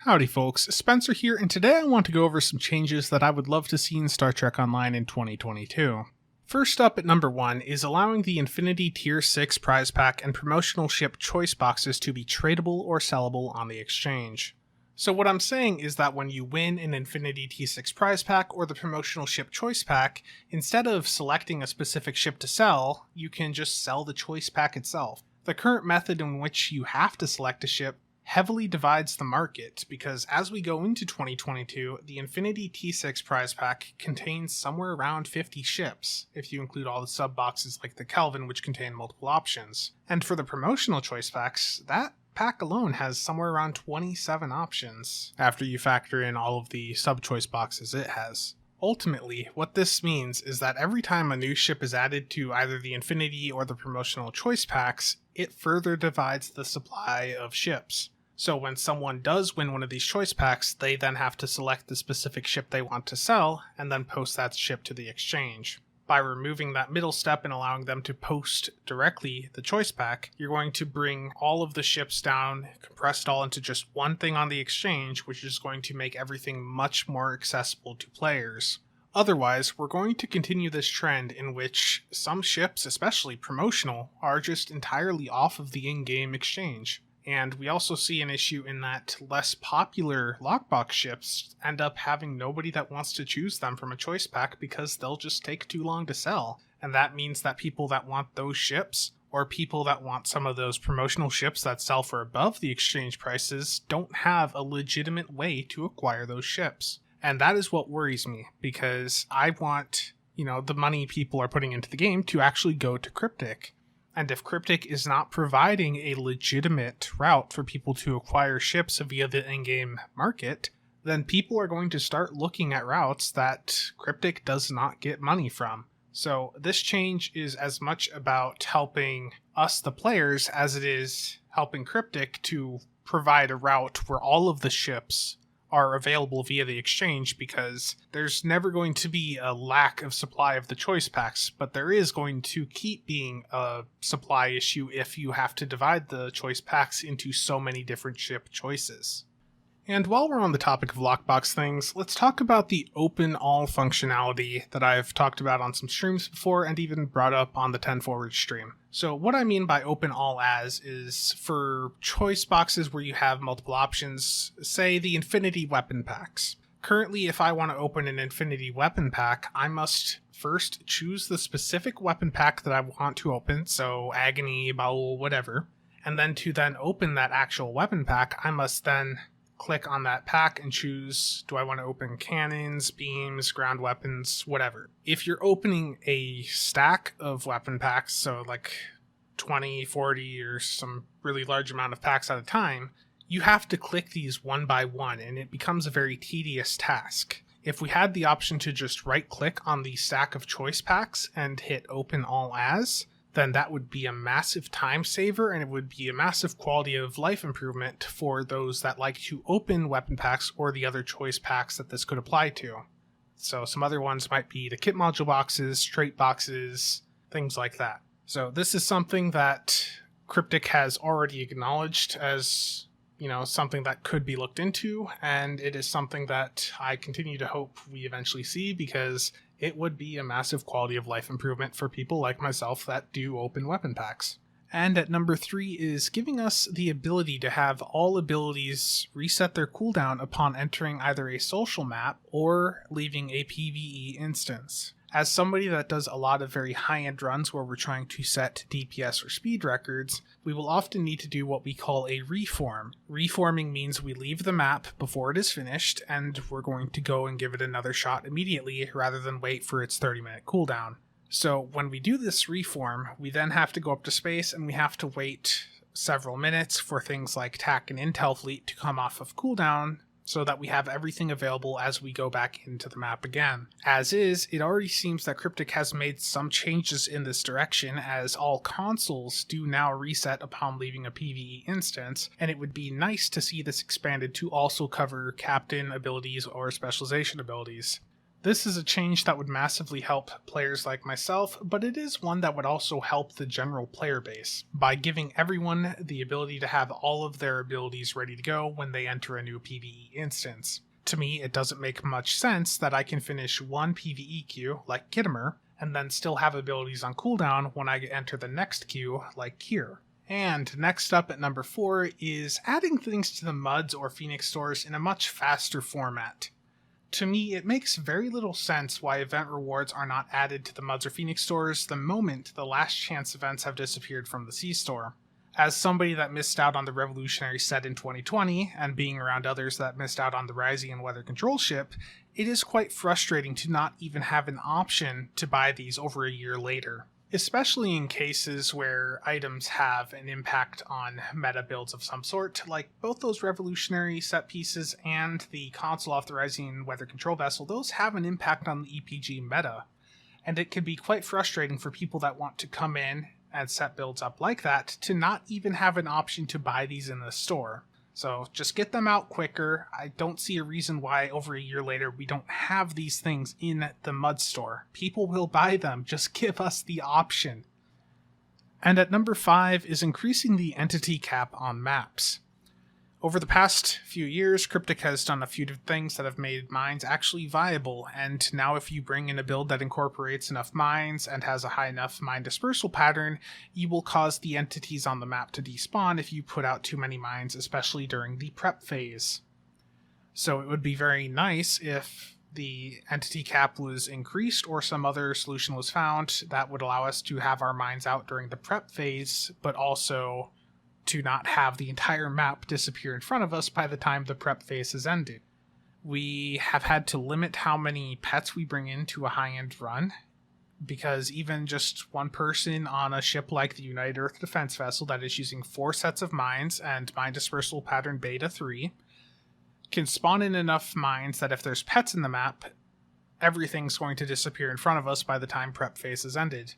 Howdy folks, Spencer here, and today I want to go over some changes that I would love to see in Star Trek Online in 2022. First up at number 1 is allowing the Infinity Tier 6 prize pack and promotional ship choice boxes to be tradable or sellable on the exchange. So what I'm saying is that when you win an Infinity T6 prize pack or the promotional ship choice pack, instead of selecting a specific ship to sell, you can just sell the choice pack itself. The current method in which you have to select a ship heavily divides the market, because as we go into 2022, the Infinity T6 prize pack contains somewhere around 50 ships, if you include all the sub-boxes like the Kelvin, which contain multiple options. And for the promotional choice packs, that pack alone has somewhere around 27 options, after you factor in all of the sub-choice boxes it has. Ultimately, what this means is that every time a new ship is added to either the Infinity or the promotional choice packs, it further divides the supply of ships. So when someone does win one of these choice packs, they then have to select the specific ship they want to sell, and then post that ship to the exchange. By removing that middle step and allowing them to post directly the choice pack, you're going to bring all of the ships down, compress it all into just one thing on the exchange, which is going to make everything much more accessible to players. Otherwise, we're going to continue this trend in which some ships, especially promotional, are just entirely off of the in-game exchange. And we also see an issue in that less popular lockbox ships end up having nobody that wants to choose them from a choice pack because they'll just take too long to sell. And that means that people that want those ships, or people that want some of those promotional ships that sell for above the exchange prices, don't have a legitimate way to acquire those ships. And that is what worries me, because I want, the money people are putting into the game to actually go to Cryptic. And if Cryptic is not providing a legitimate route for people to acquire ships via the in-game market, then people are going to start looking at routes that Cryptic does not get money from. So this change is as much about helping us, the players, as it is helping Cryptic to provide a route where all of the ships are available via the exchange, because there's never going to be a lack of supply of the choice packs, but there is going to keep being a supply issue if you have to divide the choice packs into so many different ship choices. And while we're on the topic of lockbox things, let's talk about the open all functionality that I've talked about on some streams before and even brought up on the 10 Forward stream. So what I mean by open all as is for choice boxes where you have multiple options, say the Infinity Weapon Packs. Currently, if I want to open an Infinity Weapon Pack, I must first choose the specific weapon pack that I want to open, so Agony, Bowl, whatever, and then to then open that actual weapon pack, I must then click on that pack and choose, do I want to open cannons, beams, ground weapons, whatever. If you're opening a stack of weapon packs, so like 20, 40, or some really large amount of packs at a time, you have to click these one by one, and it becomes a very tedious task. If we had the option to just right click on the stack of choice packs and hit open all as, then that would be a massive time saver, and it would be a massive quality of life improvement for those that like to open weapon packs or the other choice packs that this could apply to. So some other ones might be the kit module boxes, trait boxes, things like that. So this is something that Cryptic has already acknowledged as, something that could be looked into, and it is something that I continue to hope we eventually see, because it would be a massive quality of life improvement for people like myself that do open weapon packs. And at number 3 is giving us the ability to have all abilities reset their cooldown upon entering either a social map or leaving a PvE instance. As somebody that does a lot of very high-end runs where we're trying to set DPS or speed records, we will often need to do what we call a reform. Reforming means we leave the map before it is finished, and we're going to go and give it another shot immediately rather than wait for its 30-minute cooldown. So when we do this reform, we then have to go up to space and we have to wait several minutes for things like TAC and Intel Fleet to come off of cooldown, so that we have everything available as we go back into the map again. As is, it already seems that Cryptic has made some changes in this direction, as all consoles do now reset upon leaving a PvE instance, and it would be nice to see this expanded to also cover captain abilities or specialization abilities. This is a change that would massively help players like myself, but it is one that would also help the general player base by giving everyone the ability to have all of their abilities ready to go when they enter a new PvE instance. To me, it doesn't make much sense that I can finish one PvE queue, like Kittimer, and then still have abilities on cooldown when I enter the next queue, like Kier. And next up at number 4 is adding things to the MUDs or Phoenix stores in a much faster format. To me, it makes very little sense why event rewards are not added to the MUDs or Phoenix stores the moment the last chance events have disappeared from the C-Store. As somebody that missed out on the Revolutionary set in 2020, and being around others that missed out on the Rising and Weather Control ship, it is quite frustrating to not even have an option to buy these over a year later. Especially in cases where items have an impact on meta builds of some sort, like both those Revolutionary set pieces and the console authorizing weather control vessel, those have an impact on the EPG meta. And it can be quite frustrating for people that want to come in and set builds up like that to not even have an option to buy these in the store. So just get them out quicker. I don't see a reason why over a year later we don't have these things in the MUD store. People will buy them, just give us the option. And at number 5 is increasing the entity cap on maps. Over the past few years, Cryptic has done a few things that have made mines actually viable, and now if you bring in a build that incorporates enough mines and has a high enough mine dispersal pattern, you will cause the entities on the map to despawn if you put out too many mines, especially during the prep phase. So it would be very nice if the entity cap was increased or some other solution was found that would allow us to have our mines out during the prep phase, but also to not have the entire map disappear in front of us by the time the prep phase has ended. We have had to limit how many pets we bring into a high-end run, because even just one person on a ship like the United Earth Defense Vessel that is using 4 sets of mines and mine dispersal pattern beta 3 can spawn in enough mines that if there's pets in the map, everything's going to disappear in front of us by the time prep phase has ended.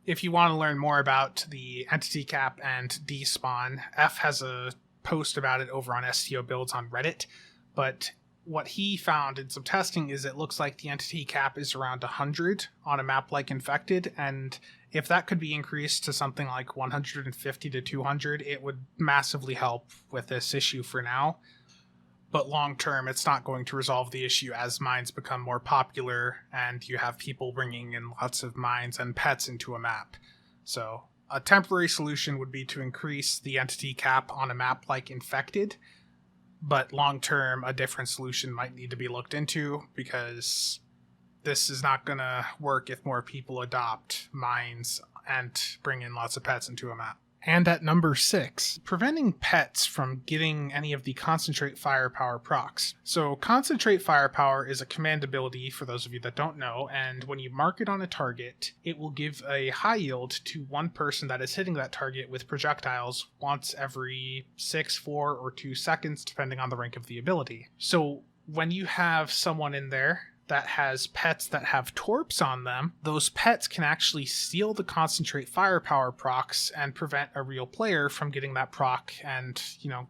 If you want to learn more about the entity cap and despawn, F has a post about it over on STO Builds on Reddit, but what he found in some testing is it looks like the entity cap is around 100 on a map like Infected, and if that could be increased to something like 150 to 200, it would massively help with this issue for now. But long term, it's not going to resolve the issue as mines become more popular and you have people bringing in lots of mines and pets into a map. So a temporary solution would be to increase the entity cap on a map like Infected, but long term, a different solution might need to be looked into because this is not going to work if more people adopt mines and bring in lots of pets into a map. And at number 6, preventing pets from getting any of the Concentrate Firepower procs. So Concentrate Firepower is a command ability for those of you that don't know, and when you mark it on a target, it will give a high yield to one person that is hitting that target with projectiles once every 6, 4, or 2 seconds, depending on the rank of the ability. So when you have someone in there that has pets that have torps on them, those pets can actually steal the Concentrate Firepower procs and prevent a real player from getting that proc and,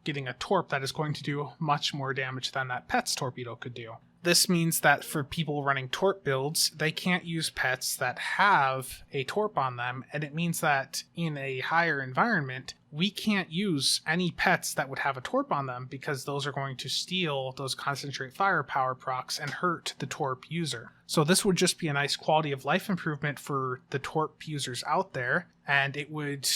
getting a torp that is going to do much more damage than that pet's torpedo could do. This means that for people running torp builds, they can't use pets that have a torp on them, and it means that in a higher environment, we can't use any pets that would have a torp on them because those are going to steal those Concentrate Firepower procs and hurt the torp user. So this would just be a nice quality of life improvement for the torp users out there, and it would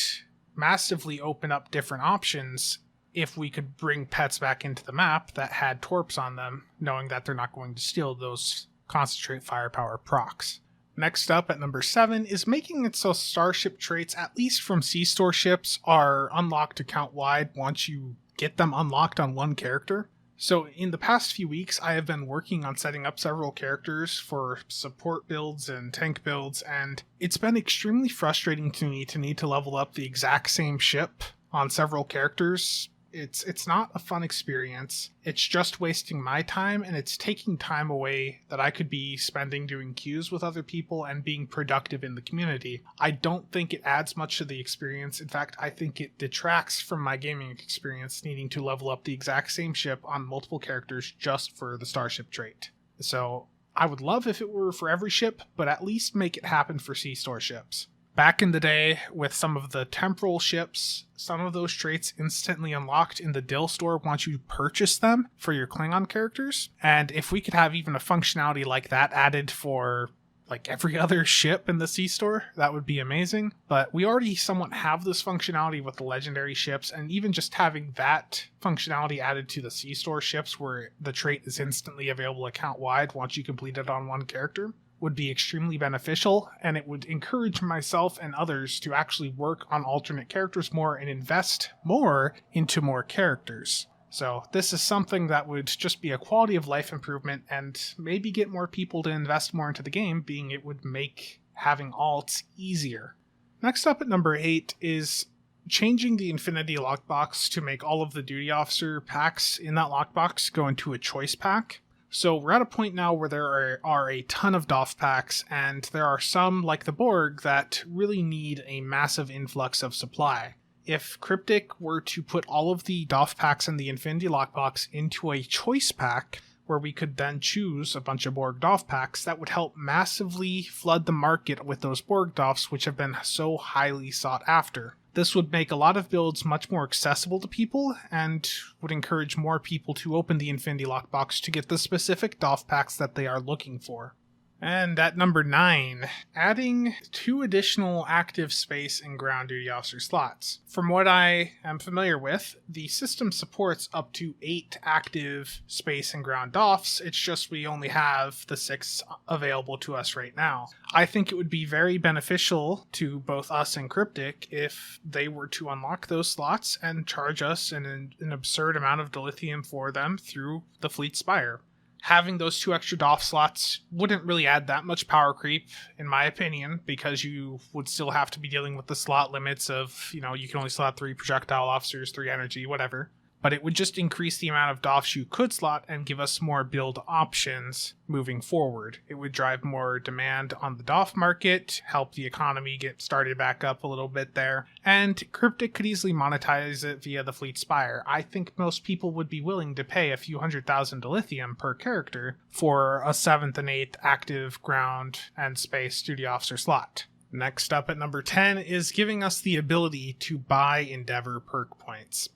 massively open up different options if we could bring pets back into the map that had torps on them, knowing that they're not going to steal those Concentrate Firepower procs. Next up at number 7 is making it so Starship traits, at least from C-Store ships, are unlocked account-wide once you get them unlocked on one character. So in the past few weeks, I have been working on setting up several characters for support builds and tank builds, and it's been extremely frustrating to me to need to level up the exact same ship on several characters. It's not a fun experience. It's just wasting my time, and it's taking time away that I could be spending doing queues with other people and being productive in the community. I don't think it adds much to the experience. In fact, I think it detracts from my gaming experience needing to level up the exact same ship on multiple characters just for the Starship trait. So I would love if it were for every ship, but at least make it happen for C-Store ships. Back in the day, with some of the temporal ships, some of those traits instantly unlocked in the Dill store once you purchase them for your Klingon characters. And if we could have even a functionality like that added for like every other ship in the C-Store, that would be amazing. But we already somewhat have this functionality with the legendary ships, and even just having that functionality added to the C-Store ships where the trait is instantly available account-wide once you complete it on one character would be extremely beneficial, and it would encourage myself and others to actually work on alternate characters more and invest more into more characters. So this is something that would just be a quality of life improvement and maybe get more people to invest more into the game, being it would make having alts easier. Next up at number 8 is changing the Infinity lockbox to make all of the duty officer packs in that lockbox go into a choice pack. So we're at a point now where there are a ton of Doff packs, and there are some, like the Borg, that really need a massive influx of supply. If Cryptic were to put all of the Doff packs in the Infinity lockbox into a choice pack, where we could then choose a bunch of Borg Doff packs, that would help massively flood the market with those Borg Doffs, which have been so highly sought after. This would make a lot of builds much more accessible to people and would encourage more people to open the Infinity lockbox to get the specific Doff packs that they are looking for. And at number 9, adding 2 additional active space and ground duty officer slots. From what I am familiar with, the system supports up to 8 active space and ground Doffs. It's just we only have the 6 available to us right now. I think it would be very beneficial to both us and Cryptic if they were to unlock those slots and charge us an absurd amount of dilithium for them through the Fleet Spire. Having those 2 extra Doff slots wouldn't really add that much power creep, in my opinion, because you would still have to be dealing with the slot limits of, you can only slot 3 projectile officers, 3 energy, whatever. But it would just increase the amount of Doffs you could slot and give us more build options moving forward. It would drive more demand on the Doff market, help the economy get started back up a little bit there, and Cryptic could easily monetize it via the Fleet Spire. I think most people would be willing to pay a few 100,000 dilithium per character for a 7th and 8th active ground and space duty officer slot. Next up at number 10 is giving us the ability to buy Endeavor perk points.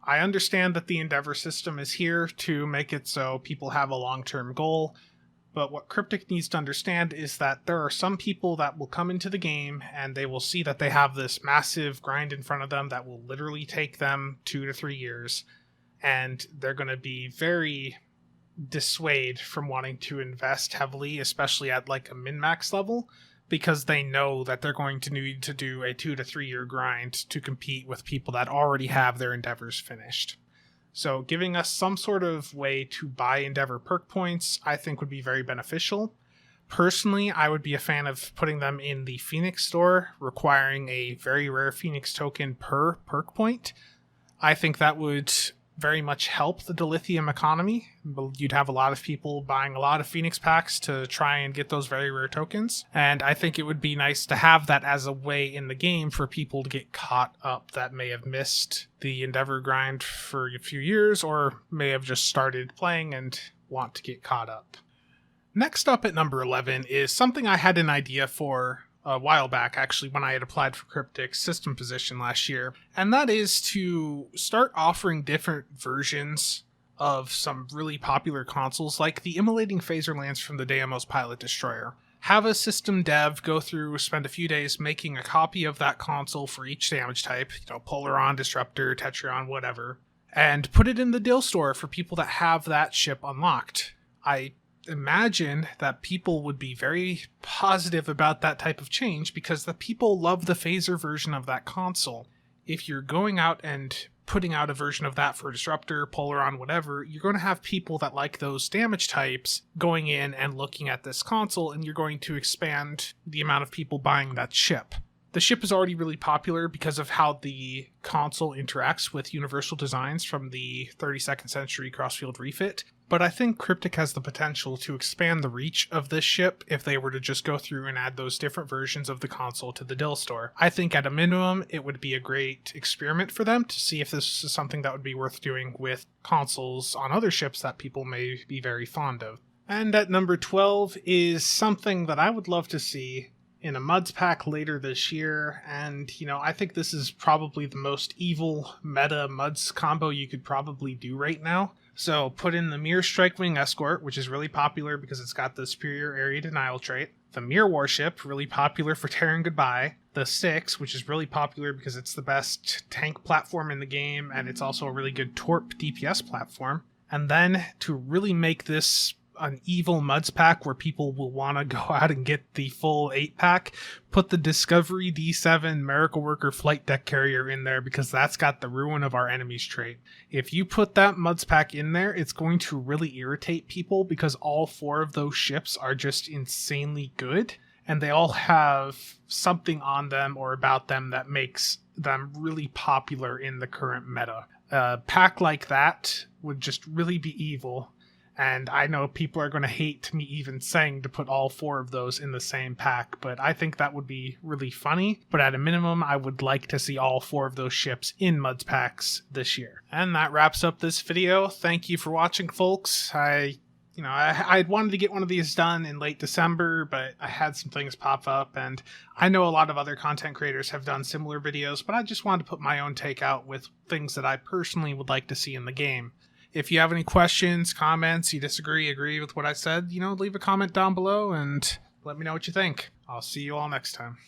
I understand that the Endeavor system is here to make it so people have a long-term goal, but what Cryptic needs to understand is that there are some people that will come into the game and they will see that they have this massive grind in front of them that will literally take them 2 to 3 years, and they're going to be very dissuaded from wanting to invest heavily, especially at like a min-max level, because they know that they're going to need to do a 2 to 3 year grind to compete with people that already have their endeavors finished. So giving us some sort of way to buy Endeavor perk points, I think would be very beneficial. Personally, I would be a fan of putting them in the Phoenix store, requiring a very rare Phoenix token per perk point. I think that would very much help the dilithium economy. You'd have a lot of people buying a lot of Phoenix packs to try and get those very rare tokens, and I think it would be nice to have that as a way in the game for people to get caught up that may have missed the Endeavor grind for a few years or may have just started playing and want to get caught up. Next up at number 11 is something I had an idea for a while back, actually, when I had applied for Cryptic's system position last year, and that is to start offering different versions of some really popular consoles, like the Immolating phaser lance from the Deimos Pilot Destroyer. Have a system dev go through, spend a few days making a copy of that console for each damage type, Polaron, Disruptor, Tetrion, whatever, and put it in the Dill store for people that have that ship unlocked. I imagine that people would be very positive about that type of change because the people love the phaser version of that console. If you're going out and putting out a version of that for Disruptor, Polaron, whatever, you're going to have people that like those damage types going in and looking at this console, and you're going to expand the amount of people buying that ship. The ship is already really popular because of how the console interacts with universal designs from the 32nd Century Crossfield refit, but I think Cryptic has the potential to expand the reach of this ship if they were to just go through and add those different versions of the console to the Dill store. I think at a minimum, it would be a great experiment for them to see if this is something that would be worth doing with consoles on other ships that people may be very fond of. And at number 12 is something that I would love to see in a Muds pack later this year, and I think this is probably the most evil meta Muds combo you could probably do right now. So put in the Mirror Strikewing Escort, which is really popular because it's got the superior area denial trait. The Mirror Warship, really popular for Terran Goodbye. The Six, which is really popular because it's the best tank platform in the game, and it's also a really good Torp DPS platform. And then to really make this an evil Muds pack where people will want to go out and get the full 8-pack, put the Discovery D7 Miracle Worker Flight Deck Carrier in there because that's got the Ruin of Our Enemies trait. If you put that Muds pack in there, it's going to really irritate people because all 4 of those ships are just insanely good, and they all have something on them or about them that makes them really popular in the current meta. A pack like that would just really be evil. And I know people are going to hate me even saying to put all 4 of those in the same pack, but I think that would be really funny. But at a minimum, I would like to see all 4 of those ships in Muds packs this year. And that wraps up this video. Thank you for watching, folks. I wanted to get one of these done in late December, but I had some things pop up, and I know a lot of other content creators have done similar videos, but I just wanted to put my own take out with things that I personally would like to see in the game. If you have any questions, comments, you disagree, agree with what I said, leave a comment down below and let me know what you think. I'll see you all next time.